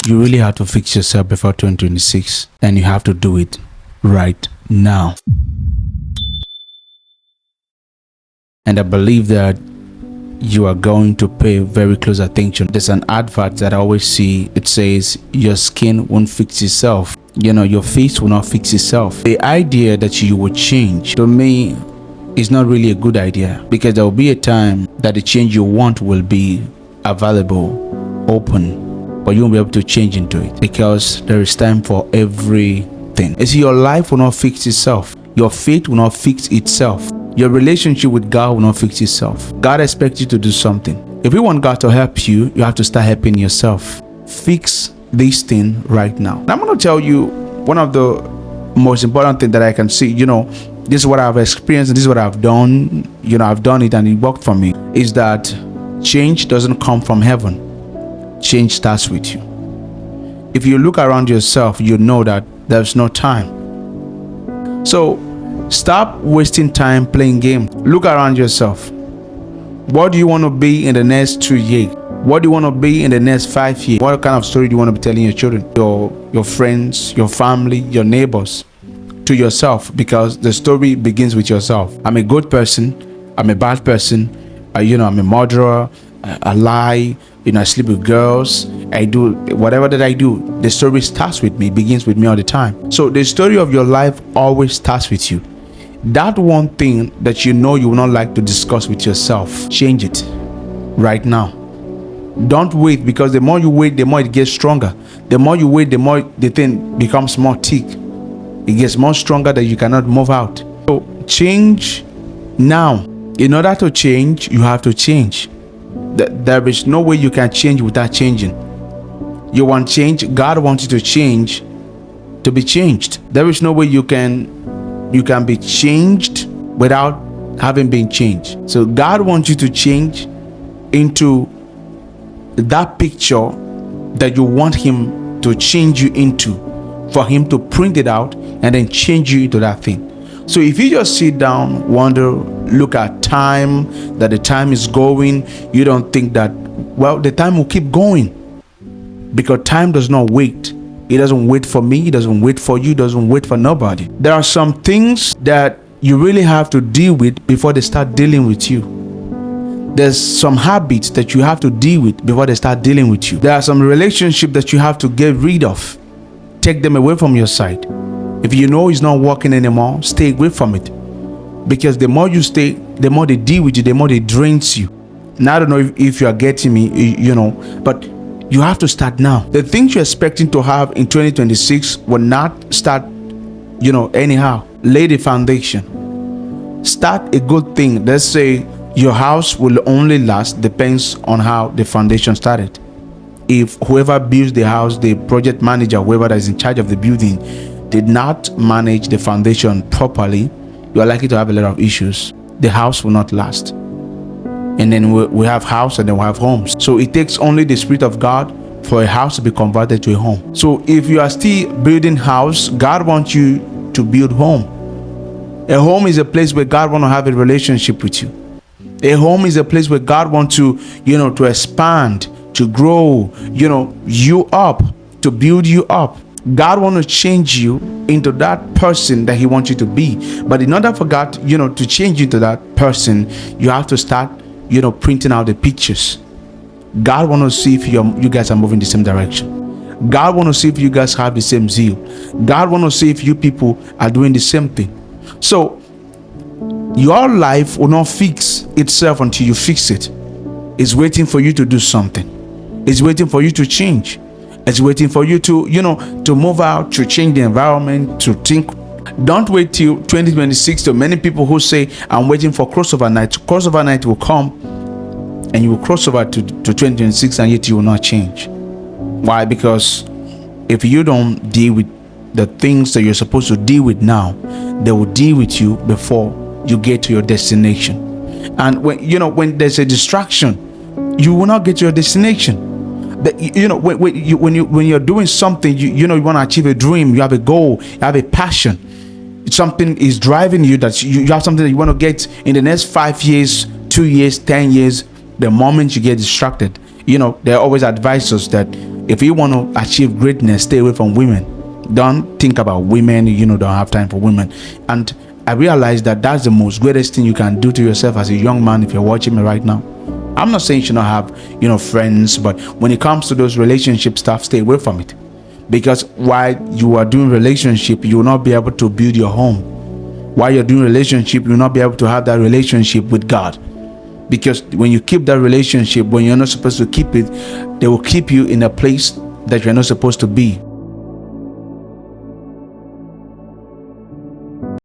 You really have to fix yourself before 2026, and you have to do it right now. And I believe that you are going to pay very close attention. There's an advert that I always see. It says your skin won't fix itself. Your face will not fix itself. The idea that you will change, to me, is not really a good idea, because there will be a time that the change you want will be available, open, but you won't be able to change into it, because there is time for everything. You see, your life will not fix itself. Your faith will not fix itself. Your relationship with God will not fix itself. God expects you to do something. If you want God to help you, you have to start helping yourself. Fix this thing right now. Now, I'm going to tell you one of the most important things that I can see. This is what I've experienced, and this is what I've done. I've done it and it worked for me. Is that change doesn't come from heaven. Change starts with you. If you look around yourself, you know that there's no time. So stop wasting time playing games. Look around yourself. What do you want to be in the next 2 years? What do you want to be in the next 5 years? What kind of story do you want to be telling your children, your friends, your family, your neighbors? To yourself, because the story begins with yourself. I'm a good person. I'm a bad person. I'm a murderer. I lie. I sleep with girls. I do whatever that I do. The story starts with me, begins with me all the time. So the story of your life always starts with you. That one thing that you will not like to discuss with yourself, change it right now. Don't wait, because the more you wait, the more it gets stronger. The more you wait, the more the thing becomes more thick. It gets more stronger that you cannot move out. So change now. In order to change, you have to change. There is no way you can change without changing. You want change, God wants you to change to be changed. There is no way you can be changed without having been changed. So God wants you to change into that picture that you want Him to change you into, for Him to print it out and then change you into that thing. So if you just sit down, wonder, look at time, that the time is going, you don't think that, the time will keep going, because time does not wait. It doesn't wait for me. It doesn't wait for you. It doesn't wait for nobody. There are some things that you really have to deal with before they start dealing with you. There's some habits that you have to deal with before they start dealing with you. There are some relationships that you have to get rid of. Take them away from your side. If you know it's not working anymore, stay away from it. Because the more you stay, the more they deal with you, the more they drains you. Now, I don't know if you are getting me, but you have to start now. The things you're expecting to have in 2026 will not start, anyhow. Lay the foundation. Start a good thing. Let's say your house will only last, depends on how the foundation started. If whoever builds the house, the project manager, whoever that is in charge of the building, did not manage the foundation properly, you are likely to have a lot of issues. The house will not last. And then we have house, and then we have homes. So it takes only the Spirit of God for a house to be converted to a home. So if you are still building house, God wants you to build home. A home is a place where God wants to have a relationship with you. A home is a place where God wants to, to expand, to grow, you up, to build you up. God wants to change you into that person that He wants you to be. But in order for God, to change you into that person, you have to start, printing out the pictures. God wants to see if you guys are moving the same direction. God wants to see if you guys have the same zeal. God wants to see if you people are doing the same thing. So your life will not fix itself until you fix it. It's waiting for you to do something. It's waiting for you to change. It's waiting for you to, to move out, to change the environment, to think. Don't wait till 2026. So many people who say, I'm waiting for crossover night. Crossover night will come and you will cross over to 2026, and yet you will not change. Why? Because if you don't deal with the things that you're supposed to deal with now, they will deal with you before you get to your destination. And when there's a distraction, you will not get to your destination. When you're doing something, you want to achieve a dream, you have a goal, you have a passion, something is driving you, that you have something that you want to get in the next 5 years, 2 years, 10 years. The moment you get distracted, there are always advisors that If you want to achieve greatness, stay away from women. Don't think about women, don't have time for women. And I realize that that's the most greatest thing you can do to yourself as a young man. If you're watching me right now, I'm not saying you should not have, friends, but when it comes to those relationship stuff, stay away from it. Because while you are doing relationship, you will not be able to build your home. While you're doing relationship, you will not be able to have that relationship with God. Because when you keep that relationship, when you're not supposed to keep it, they will keep you in a place that you're not supposed to be.